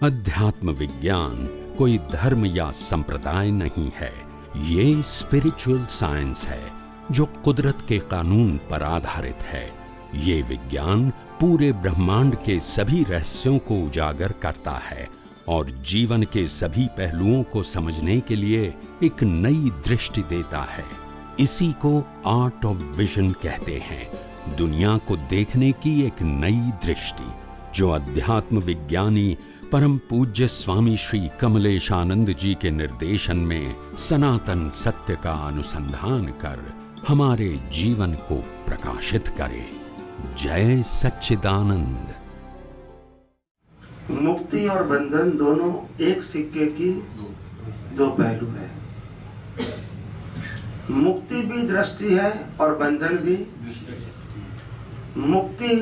अध्यात्म विज्ञान कोई धर्म या संप्रदाय नहीं है, ये स्पिरिचुअल साइंस है जो कुदरत के कानून पर आधारित है। ये विज्ञान पूरे ब्रह्मांड के सभी रहस्यों को उजागर करता है और जीवन के सभी पहलुओं को समझने के लिए एक नई दृष्टि देता है। इसी को आर्ट ऑफ विजन कहते हैं, दुनिया को देखने की एक नई दृष्टि, जो अध्यात्म विज्ञानी परम पूज्य स्वामी श्री कमलेशानंद जी के निर्देशन में सनातन सत्य का अनुसंधान कर हमारे जीवन को प्रकाशित करे। जय सच्चिदानंद। मुक्ति और बंधन दोनों एक सिक्के की दो पहलू है। मुक्ति भी दृष्टि है और बंधन भी। मुक्ति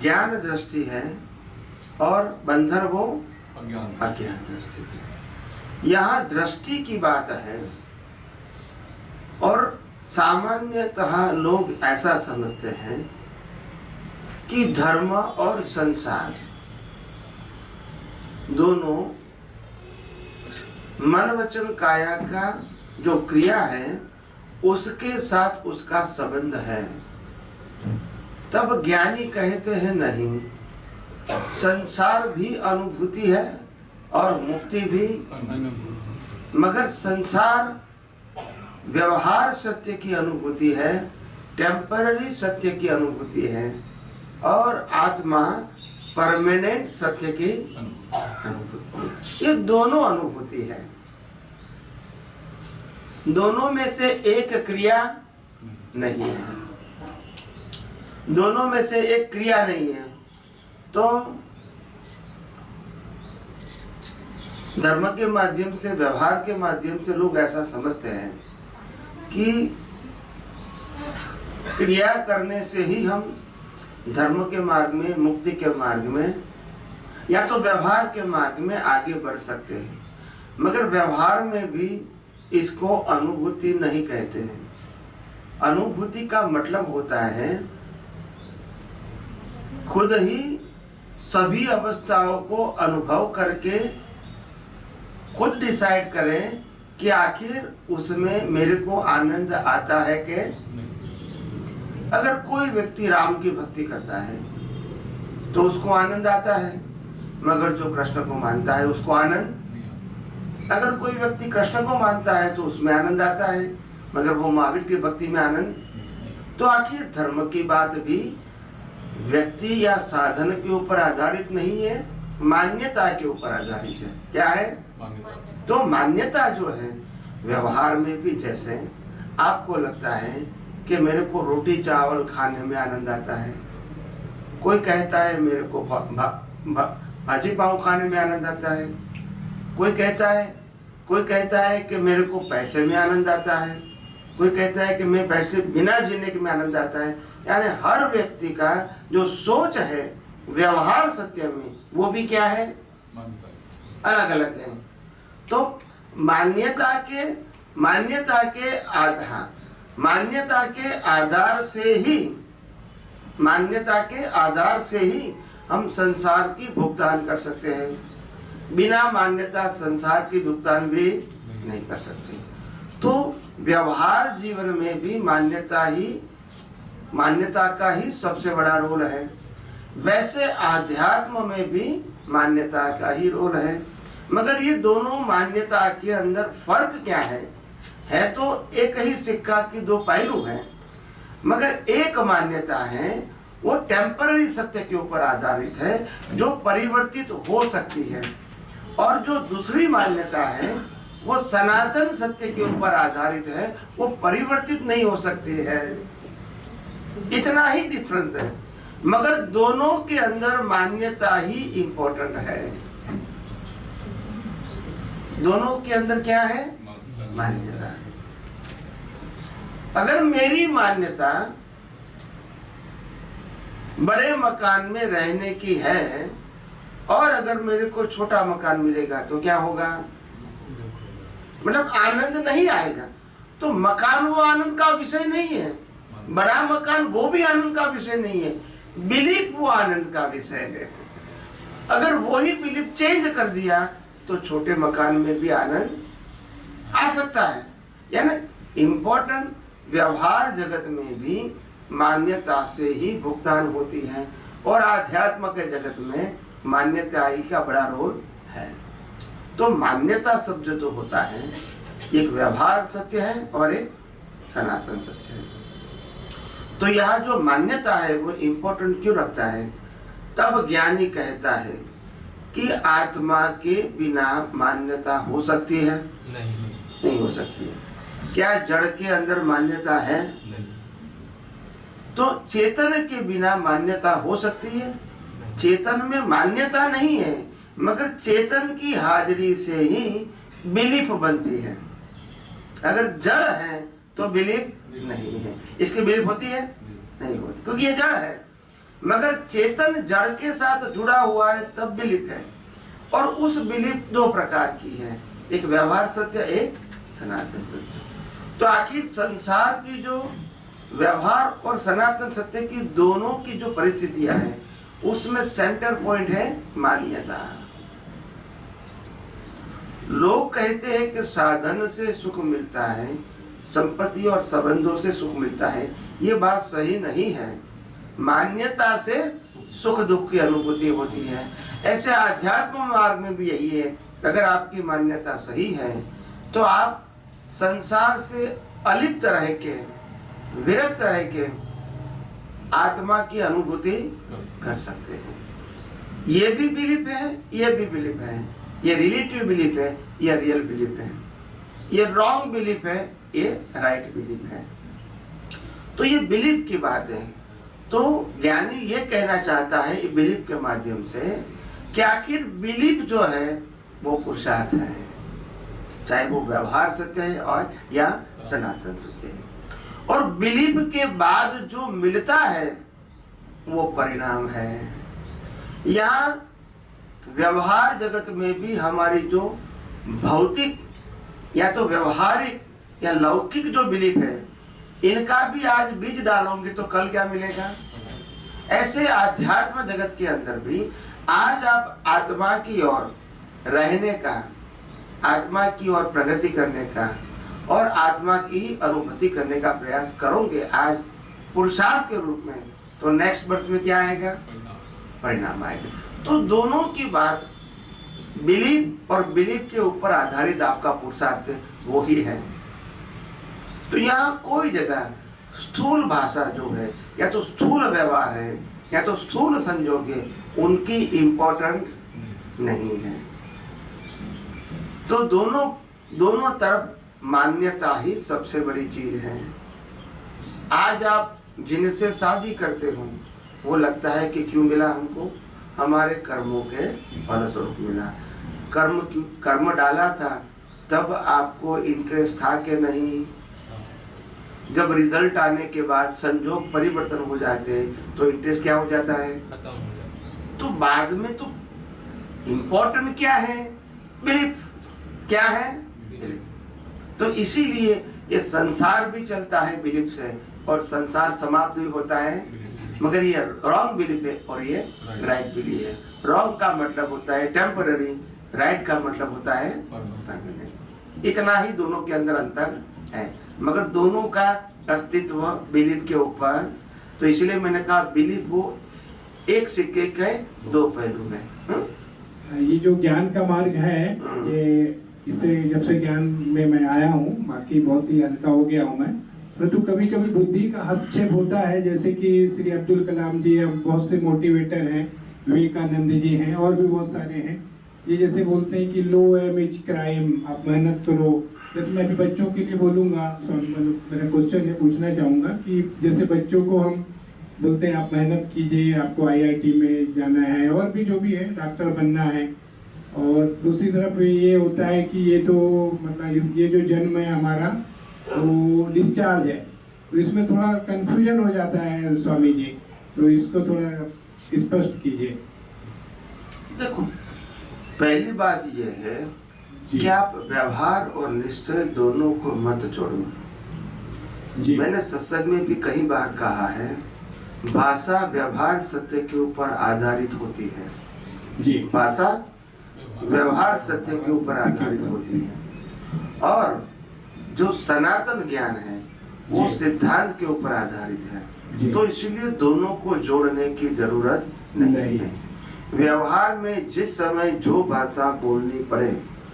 ज्ञान दृष्टि है और बंधन वो अज्ञान दृष्टि है। यहाँ दृष्टि की बात है और सामान्यतः लोग ऐसा समझते हैं कि धर्म और संसार दोनों मन वचन काया का जो क्रिया है उसके साथ उसका संबंध है। तब ज्ञानी कहते हैं नहीं, संसार भी अनुभूति है और मुक्ति भी, मगर संसार व्यवहार सत्य की अनुभूति है, टेम्पररी सत्य की अनुभूति है, और आत्मा परमानेंट सत्य की अनुभूति है। ये दोनों अनुभूति है, दोनों में से एक क्रिया नहीं है, दोनों में से एक क्रिया नहीं है। तो धर्म के माध्यम से, व्यवहार के माध्यम से लोग ऐसा समझते हैं कि क्रिया करने से ही हम धर्म के मार्ग में, मुक्ति के मार्ग में या तो व्यवहार के मार्ग में आगे बढ़ सकते हैं, मगर व्यवहार में भी इसको अनुभूति नहीं कहते हैं। अनुभूति का मतलब होता है खुद ही सभी अवस्थाओं को अनुभव करके खुद डिसाइड करें कि आखिर उसमें मेरे को आनंद आता है कि अगर कोई व्यक्ति राम की भक्ति करता है तो उसको आनंद आता है, मगर जो कृष्ण को मानता है उसको आनंद, अगर कोई व्यक्ति कृष्ण को मानता है तो उसमें आनंद आता है, मगर वो महावीर की भक्ति में आनंद। तो आखिर धर्म की बात भी व्यक्ति या साधन के ऊपर आधारित नहीं है, मान्यता के ऊपर आधारित है। क्या है? तो मान्यता जो है व्यवहार में भी, जैसे आपको लगता है कि मेरे को रोटी चावल खाने में आनंद आता है, कोई कहता है मेरे को भाजी पाव खाने में आनंद आता है, कोई कहता है कि मेरे को पैसे में आनंद आता है, कोई कहता है कि मैं पैसे बिना जीने के में आनंद आता है। यानी हर व्यक्ति का जो सोच है व्यवहार सत्य में, वो भी क्या है? अलग अलग है। तो मान्यता के आधार से ही हम संसार की भुगतान कर सकते हैं, बिना मान्यता संसार की भुगतान भी नहीं कर सकते। तो व्यवहार जीवन में भी मान्यता का ही सबसे बड़ा रोल है। वैसे आध्यात्म में भी मान्यता का ही रोल है, मगर ये दोनों मान्यता के अंदर फर्क क्या है तो एक ही सिक्का की दो पहलू हैं, मगर एक मान्यता है वो टेम्पररी सत्य के ऊपर आधारित है जो परिवर्तित हो सकती है, और जो दूसरी मान्यता है वो सनातन सत्य के ऊपर आधारित है, वो परिवर्तित नहीं हो सकती है। इतना ही डिफरेंस है, मगर दोनों के अंदर मान्यता ही इंपॉर्टेंट है। दोनों के अंदर क्या है? मान्यता। अगर मेरी मान्यता बड़े मकान में रहने की है और अगर मेरे को छोटा मकान मिलेगा तो क्या होगा? मतलब आनंद नहीं आएगा। तो मकान वो आनंद का विषय नहीं है, बड़ा मकान वो भी आनंद का विषय नहीं है, बिलीफ वो आनंद का विषय है। अगर वही बिलीफ चेंज कर दिया तो छोटे मकान में भी आनंद आ सकता है। यानी इम्पोर्टेंट व्यवहार जगत में भी मान्यता से ही भुगतान होती है, और आध्यात्म के जगत में मान्यता ही का बड़ा रोल है। तो मान्यता शब्द जो होता है एक व्यवहार सत्य है और एक सनातन सत्य है। तो यहाँ जो मान्यता है वो इम्पोर्टेंट क्यों रखता है? तब ज्ञानी कहता है कि आत्मा के बिना मान्यता हो सकती है? नहीं हो सकती। क्या जड़ के अंदर मान्यता है? नहीं। तो चेतन के बिना मान्यता हो सकती है? चेतन में मान्यता नहीं है, मगर चेतन की हाजिरी से ही बिलीफ बनती है। अगर जड़ है तो बिलीफ नहीं है। इसकी बिलीफ होती है? नहीं होती, क्योंकि ये जड़ है। मगर चेतन जड़ के साथ जुड़ा हुआ है तब बिलीफ है। और उस बिलीफ दो प्रकार की है, एक व्यवहार सत्य, एक सनातन सत्य। तो आखिर संसार की जो व्यवहार और सनातन सत्य की दोनों की जो परिस्थितियां हैं उसमें सेंटर पॉइंट है मान्यता। लोग कहते हैं कि साधन से सुख मिलता है, संपत्ति और संबंधों से सुख मिलता है। ये बात सही नहीं है। मान्यता से सुख दुख की अनुभूति होती है। ऐसे आध्यात्म मार्ग में भी यही है। अगर आपकी मान्यता सही है तो आप संसार से अलिप्त रह के, विरक्त रह के आत्मा की अनुभूति कर सकते हैं। ये भी बिलीफ है, ये भी बिलीफ है। ये रिलेटिव बिलीफ है, ये रियल बिलीफ है। ये रॉन्ग बिलीफ है, ये राइट बिलीफ है। तो ये बिलीफ की बात है। तो ज्ञानी ये कहना चाहता है बिलीफ के माध्यम से कि आखिर बिलीफ जो है वो पुरुषार्थ है, चाहे वो व्यवहार सत्य है और या सनातन सत्य है। और बिलीफ के बाद जो मिलता है वो परिणाम है। यहाँ व्यवहार जगत में भी हमारी जो भौतिक या तो व्यवहारिक या लौकिक जो बिलीफ है, इनका भी आज बीज डालोगे तो कल क्या मिलेगा। ऐसे आध्यात्म जगत के अंदर भी आज आप आत्मा की ओर रहने का, आत्मा की ओर प्रगति करने का और आत्मा की ही अनुभूति करने का प्रयास करोगे आज पुरुषार्थ के रूप में, तो नेक्स्ट बर्थ में क्या आएगा? परिणाम आएगा। तो दोनों की बात बिलीफ और बिलीफ के ऊपर आधारित आपका पुरुषार्थ वो ही है। तो यहाँ कोई जगह स्थूल भाषा जो है या तो स्थूल व्यवहार है या तो स्थूल संयोग है, उनकी इम्पोर्टेंट नहीं है। तो दोनों तरफ मान्यता ही सबसे बड़ी चीज है। आज आप जिनसे शादी करते हो वो लगता है कि क्यों मिला हमको? हमारे कर्मों के फलस्वरूप मिला। कर्म डाला था तब आपको इंटरेस्ट था कि नहीं? जब रिजल्ट आने के बाद संजोग परिवर्तन हो जाते हैं तो इंटरेस्ट क्या हो जाता है? खत्म हो जाता है। तो बाद में तो इम्पोर्टेंट क्या है? बिलीफ। क्या है? बिलीफ। तो इसीलिए ये संसार भी चलता है बिलीफ से और संसार समाप्त भी होता है, मगर ये रॉन्ग बिलीफ है और ये राइट बिलीफ है। रॉन्ग का मतलब होता है टेम्पररी, राइट का मतलब होता है परमानेंट। इतना ही दोनों के अंदर अंतर है, मगर दोनों का अस्तित्व बिलीफ के ऊपर। तो इसलिए मैंने कहा बिलीफ वो एक सिक्के के दो पहलू है। ये जो ज्ञान का मार्ग है, ये इससे जब से ज्ञान में मैं आया हूँ, बाकी बहुत ही हल्का हो गया हूँ मैं, परंतु कभी कभी बुद्धि का हस्तक्षेप होता है। जैसे कि श्री अब्दुल कलाम जी, अब बहुत से मोटिवेटर हैं, विवेकानंद जी हैं और भी बहुत सारे हैं। ये जैसे बोलते हैं कि लो एम इज क्राइम, आप मेहनत करो। जैसे मैं अभी बच्चों के लिए बोलूँगा, मेरा क्वेश्चन ये पूछना चाहूँगा कि जैसे बच्चों को हम बोलते हैं आप मेहनत कीजिए, आपको IIT में जाना है और भी जो भी है, डॉक्टर बनना है, और दूसरी तरफ ये होता है कि ये तो मतलब ये जो जन्म है हमारा वो डिस्चार्ज है। तो इसमें थोड़ा कंफ्यूजन हो जाता है स्वामी जी, तो इसको थोड़ा स्पष्ट कीजिए। देखो, पहली बात ये है कि आप व्यवहार और निश्चय दोनों को मत जोड़ो। मैंने सत्संग में भी कई बार कहा है, भाषा व्यवहार सत्य के ऊपर आधारित होती है, जी। भाषा व्यवहार सत्य के ऊपर आधारित होती है और जो सनातन ज्ञान है वो जी। सिद्धांत के ऊपर आधारित है। जी। तो इसलिए दोनों को जोड़ने की जरूरत नहीं है। व्यवहार में जिस समय जो भाषा बोलनी पड़े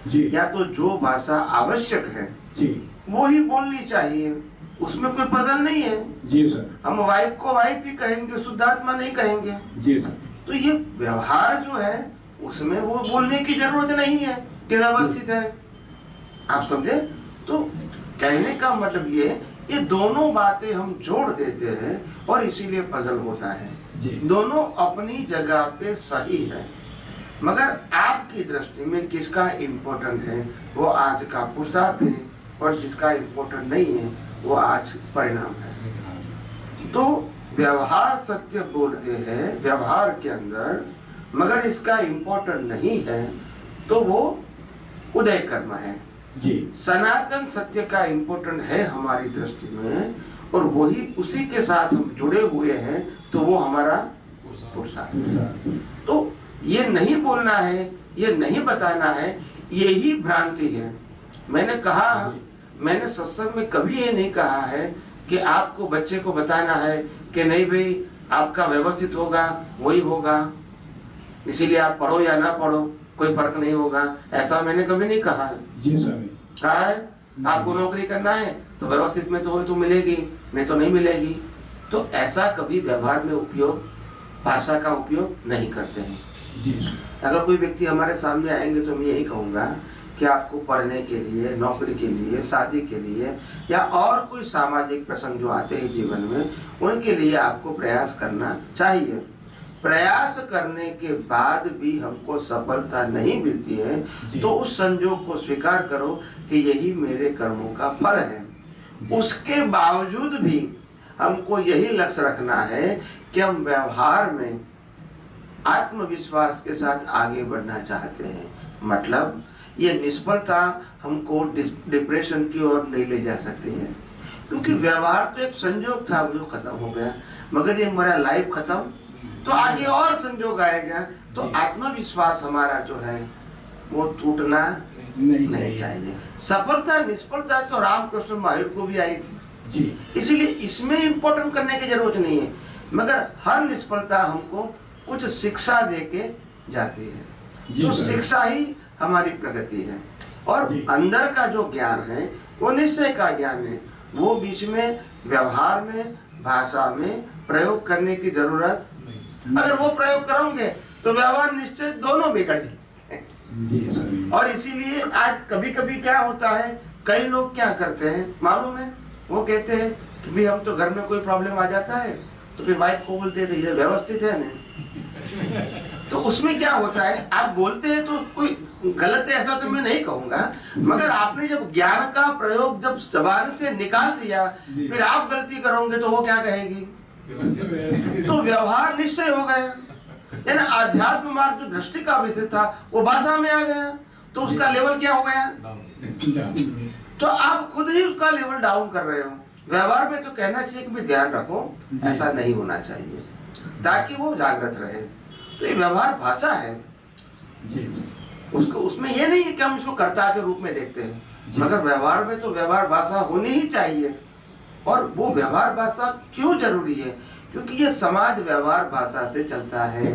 जी। या तो जो भाषा आवश्यक है जी। वो ही बोलनी चाहिए, उसमें कोई पसंद नहीं है। जी सर। हम वाइफ को वाइफ ही कहेंगे, शुद्धात्मा नहीं कहेंगे। जी सर। तो ये व्यवहार जो है उसमें वो बोलने की जरूरत नहीं है कि व्यवस्थित है। आप समझे? तो कहने का मतलब ये दोनों बातें हम जोड़ देते हैं और इसीलिए पजल होता है। जी। दोनों अपनी जगह पे सही है, मगर आपकी दृष्टि में किसका इम्पोर्टेंट है वो आज का पुरुषार्थ है और जिसका इम्पोर्टेंट नहीं है वो आज परिणाम है। तो व्यवहार सत्य बोलते हैं व्यवहार के अंदर, मगर इसका इम्पोर्टेंट नहीं है तो वो उदय कर्म है। जी। सनातन सत्य का इम्पोर्टेंट है हमारी दृष्टि में और वही उसी के साथ हम जुड़े हुए हैं तो वो हमारा पुरुषार्थ है। तो ये नहीं बोलना है, ये नहीं बताना है, यही भ्रांति है। मैंने कहा, मैंने सत्संग में कभी ये नहीं कहा है कि आपको बच्चे को बताना है कि नहीं भाई आपका व्यवस्थित होगा वही होगा, इसीलिए आप पढ़ो या ना पढ़ो कोई फर्क नहीं होगा, ऐसा मैंने कभी नहीं कहा है। जी सर। कहा है आपको नौकरी करना है तो व्यवस्थित में तो मिलेगी, नहीं तो नहीं मिलेगी। तो ऐसा कभी व्यवहार में उपयोग, भाषा का उपयोग नहीं करते हैं। जी। अगर कोई व्यक्ति हमारे सामने आएंगे तो मैं यही कहूँगा कि आपको पढ़ने के लिए, नौकरी के लिए, शादी के लिए या और कोई सामाजिक प्रसंग जो आते हैं जीवन में, उनके लिए आपको प्रयास करना चाहिए। प्रयास करने के बाद भी हमको सफलता नहीं मिलती है तो उस संजोग को स्वीकार करो कि यही मेरे कर्मों का फल है। उसके बावजूद भी हमको यही लक्ष्य रखना है कि हम व्यवहार में आत्मविश्वास के साथ आगे बढ़ना चाहते हैं। मतलब ये निष्फलता हमको डिप्रेशन की ओर नहीं ले जा सकती है, क्योंकि व्यवहार तो एक संजोग था जो खत्म हो गया, मगर ये मेरा लाइफ खत्म तो आगे और संजोग आएगा। तो आत्मविश्वास हमारा जो है वो टूटना नहीं चाहिए। सफलता निष्फलता तो रामकृष्ण महावीर को भी आई थी जी। इसलिए इसमें इम्पोर्टेंट करने की जरूरत नहीं है, मगर हर निष्फलता हमको कुछ शिक्षा देके जाती है। तो शिक्षा ही हमारी प्रगति है और अंदर का जो ज्ञान है वो निश्चय का ज्ञान है, वो बीच में व्यवहार में, भाषा में प्रयोग करने की जरूरत। अगर वो प्रयोग करोगे तो व्यवहार निश्चय दोनों बिगड़ जाएंगे। और इसीलिए आज कभी कभी क्या होता है, कई लोग क्या करते हैं मालूम है, वो कहते हैं कि भाई हम तो घर में कोई प्रॉब्लम आ जाता है तो फिर वाइफ को बोलते हैं ये व्यवस्थित है ना। तो उसमें क्या होता है, आप बोलते हैं तो कोई गलत है ऐसा तो मैं नहीं कहूंगा, मगर आपने जब ज्ञान का प्रयोग जब जबान से निकाल दिया फिर आप गलती करोगे तो वो क्या कहेगी, तो व्यवहार निश्चय हो गया। यानी आध्यात्म मार्ग जो दृष्टि का विषय था वो भाषा में आ गया तो उसका लेवल क्या हो गया, तो आप खुद ही उसका लेवल डाउन कर रहे हो। व्यवहार में तो कहना चाहिए कि भी ध्यान रखो, ऐसा नहीं होना चाहिए ताकि वो जागृत रहे। तो ये व्यवहार भाषा है, उसको उसमें ये नहीं है कि हम इसको कर्ता के रूप में देखते हैं, मगर व्यवहार में तो व्यवहार भाषा होनी ही चाहिए। और वो व्यवहार भाषा क्यों जरूरी है, क्योंकि ये समाज व्यवहार भाषा से चलता है,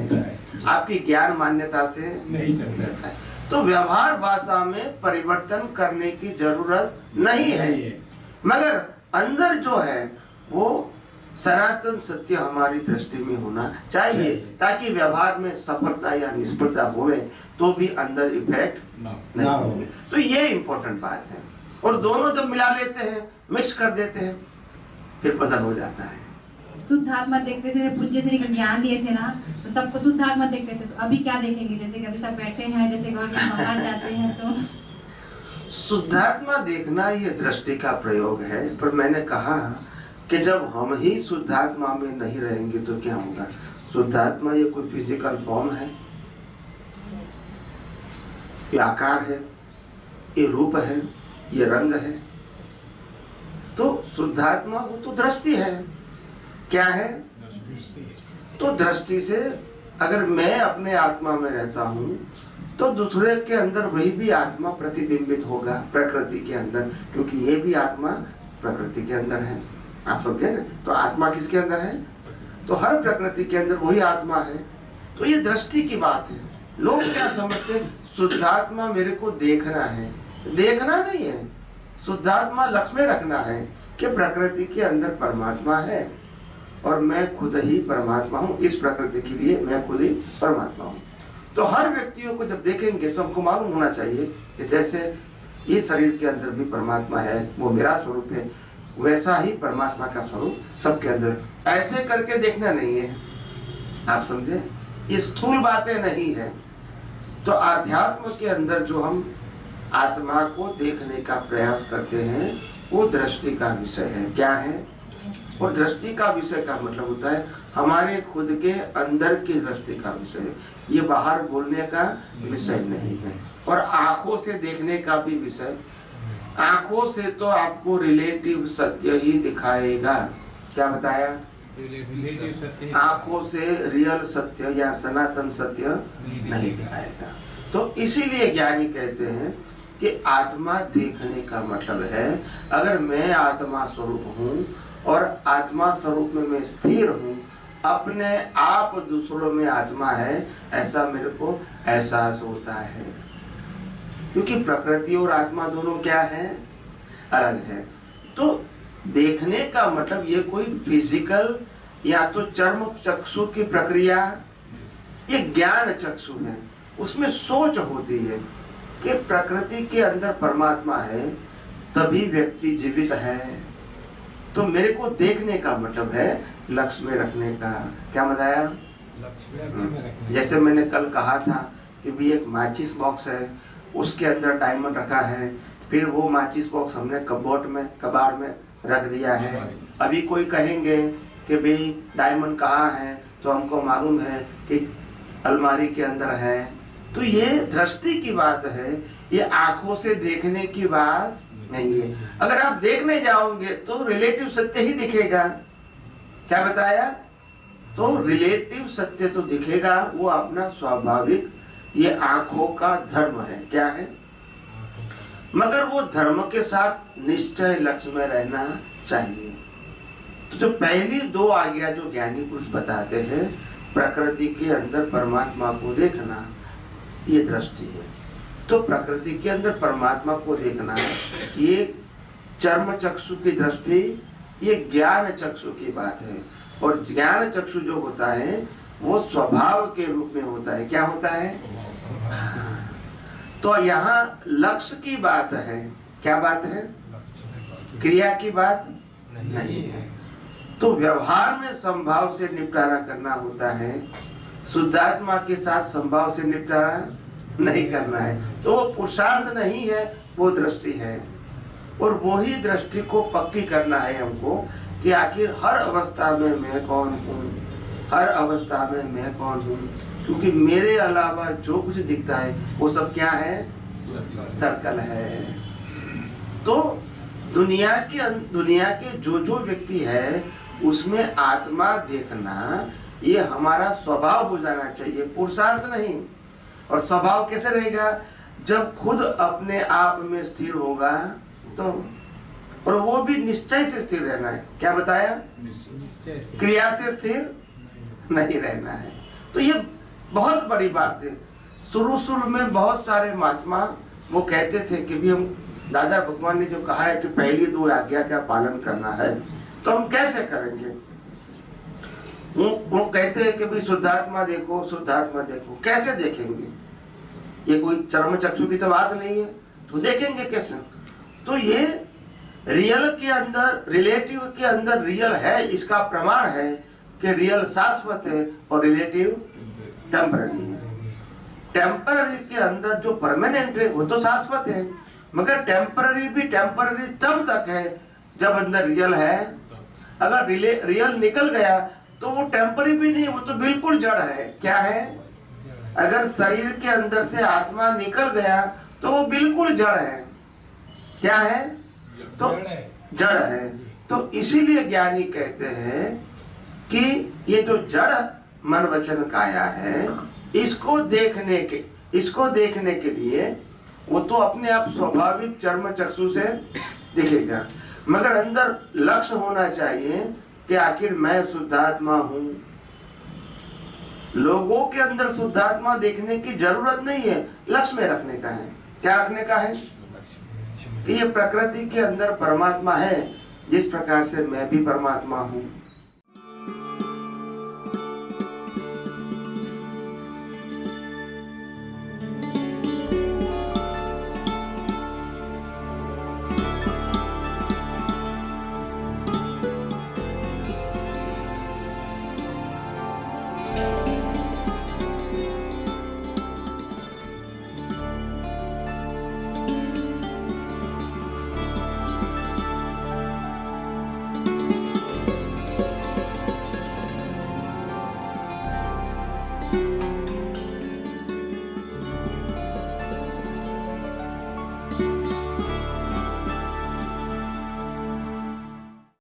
आपकी ज्ञान मान्यता से नहीं चलता है। तो व्यवहार भाषा में परिवर्तन करने की जरूरत नहीं है, मगर अंदर जो है वो सनातन सत्य हमारी दृष्टि में होना चाहिए ताकि व्यवहार में सफलता या निष्फलता होवे तो भी अंदर इफेक्ट नहीं होंगे। तो ये इम्पोर्टेंट बात है। और दोनों जब मिला लेते हैं, मिक्स कर देते हैं, फिर पसंद हो जाता है। शुद्ध आत्मा देखते थे, पूज्य श्री का ज्ञान दिए थे ना, तो सबको शुद्ध आत्मा देखते थे। तो अभी क्या देखेंगे, जैसे कि अभी सब बैठे हैं, जैसे घर में मकान जाते हैं, तो शुद्धात्मा देखना ये दृष्टि का प्रयोग है। पर मैंने कहा कि जब हम ही शुद्धात्मा में नहीं रहेंगे तो क्या होगा। शुद्धात्मा ये कोई फिजिकल फॉर्म है, ये आकार है, ये रूप है, ये रंग है। तो शुद्धात्मा वो तो दृष्टि है। क्या है, तो दृष्टि से अगर मैं अपने आत्मा में रहता हूँ तो दूसरे के अंदर वही भी आत्मा प्रतिबिंबित होगा प्रकृति के अंदर, क्योंकि ये भी आत्मा प्रकृति के अंदर है। आप समझे ना? तो आत्मा किसके अंदर है? तो हर प्रकृति के अंदर वही आत्मा है। तो ये दृष्टि की बात है। लोग क्या समझते हैं, शुद्धात्मा मेरे को देखना है। देखना नहीं है, शुद्धात्मा लक्ष्य में रखना है कि प्रकृति के अंदर परमात्मा है और मैं खुद ही परमात्मा हूँ। इस प्रकृति के लिए मैं खुद ही परमात्मा हूँ। तो हर व्यक्तियों को जब देखेंगे तो हमको मालूम होना चाहिए कि जैसे ये शरीर के अंदर भी परमात्मा है, वो मेरा स्वरूप है, वैसा ही परमात्मा का स्वरूप सबके अंदर। ऐसे करके देखना नहीं है, आप समझे? ये स्थूल बातें नहीं है। तो आध्यात्म के अंदर जो हम आत्मा को देखने का प्रयास करते हैं वो दृष्टि का विषय है। क्या है? और दृष्टि का विषय का मतलब होता है हमारे खुद के अंदर की दृष्टि का विषय। ये बाहर बोलने का विषय नहीं है। और आंखों से देखने का भी विषय। आंखों से तो आपको रिलेटिव सत्य ही दिखाएगा। क्या बताया? आंखों से रियल सत्य या सनातन सत्य नहीं दिखाएगा। तो इसीलिए ज्ञानी कहते हैं कि आत्मा देखने का मतलब है अगर मैं आत्मा स्वरूप हूँ और आत्मा स्वरूप में मैं स्थिर हूँ, अपने आप दूसरों में आत्मा है, ऐसा मेरे को एहसास होता है। क्योंकि प्रकृति और आत्मा दोनों क्या है? अलग है। तो देखने का मतलब ये कोई फिजिकल या तो चर्म चक्षु की प्रक्रिया, ये ज्ञान चक्षु है। उसमें सोच होती है कि प्रकृति के अंदर परमात्मा है, तभी व्यक्ति जीवित है। तो मेरे को देखने का मतलब है लक्ष्य में रखने का। क्या बताया? जैसे मैंने कल कहा था कि भी एक माचिस बॉक्स है, उसके अंदर डायमंड रखा है, फिर वो माचिस बॉक्स हमने कबोर्ड में कबाड़ में रख दिया है। अभी कोई कहेंगे कि भाई डायमंड कहाँ है, तो हमको मालूम है कि अलमारी के अंदर है। तो ये दृष्टि की बात है, ये आंखों से देखने की बात नहीं है। अगर आप देखने जाओगे तो रिलेटिव सत्य ही दिखेगा। क्या बताया? तो रिलेटिव सत्य तो दिखेगा, वो अपना स्वाभाविक ये आंखों का धर्म है। क्या है? मगर वो धर्म के साथ निश्चय लक्ष्य में रहना चाहिए। तो जो पहली दो आज्ञा जो ज्ञानी पुरुष बताते हैं, प्रकृति के अंदर परमात्मा को देखना, ये दृष्टि है। तो प्रकृति के अंदर परमात्मा को देखना, ये चर्म चक्षु की दृष्टि, ये ज्ञान चक्षु की बात है। और ज्ञान चक्षु जो होता है वो स्वभाव के रूप में होता है। क्या होता है? तो यहाँ लक्ष्य की बात है। क्या बात है? क्रिया की बात नहीं है। तो व्यवहार में संभाव से निपटारा करना होता है, शुद्धात्मा के साथ संभाव से निपटारा नहीं करना है। तो वो पुरुषार्थ नहीं है, वो दृष्टि है। और वही दृष्टि को पक्की करना है हमको कि आखिर हर अवस्था में मैं कौन हूँ, हर अवस्था में मैं कौन हूँ। क्योंकि मेरे अलावा जो कुछ दिखता है वो सब क्या है? सर्कल है। तो दुनिया के जो व्यक्ति है उसमें आत्मा देखना ये हमारा स्वभाव हो जाना चाहिए, पुरुषार्थ नहीं। और स्वभाव कैसे रहेगा? जब खुद अपने आप में स्थिर होगा तो, और वो भी निश्चय से स्थिर रहना है। क्या बताया? क्रिया से स्थिर नहीं रहना है। तो ये बहुत बड़ी बात है। शुरू में बहुत सारे महात्मा वो कहते थे कि भी हम दादा भगवान ने जो कहा है कि पहली दो आज्ञा का पालन करना है, तो हम कैसे करेंगे? वो कहते हैं कि भी शुद्धात्मा देखो, शुद्धात्मा देखो। कैसे देखेंगे? ये कोई चर्म चक्षु की तो बात नहीं है, तो देखेंगे कैसे? तो ये रियल के अंदर, रिलेटिव के अंदर रियल है, इसका प्रमाण है कि रियल शाश्वत है और रिलेटिव टेम्पररी है। टेम्पररी के अंदर जो परमानेंट है वो तो शाश्वत है, मगर टेम्पररी भी टेम्पररी तब तक है जब अंदर रियल है। अगर रियल निकल गया तो वो टेम्पररी भी नहीं, वो तो बिल्कुल जड़ है। क्या है? अगर शरीर के अंदर से आत्मा निकल गया तो वो बिल्कुल जड़ है। क्या है? तो जड़ है। तो इसीलिए ज्ञानी कहते हैं कि ये जो जड़ मन वचन काया है, इसको देखने के लिए वो तो अपने आप स्वाभाविक चर्म चक्षु से दिखेगा, मगर अंदर लक्ष्य होना चाहिए कि आखिर मैं शुद्धात्मा हूं। लोगों के अंदर शुद्धात्मा देखने की जरूरत नहीं है, लक्ष्य में रखने का है। क्या रखने का है कि ये प्रकृति के अंदर परमात्मा है, जिस प्रकार से मैं भी परमात्मा हूं।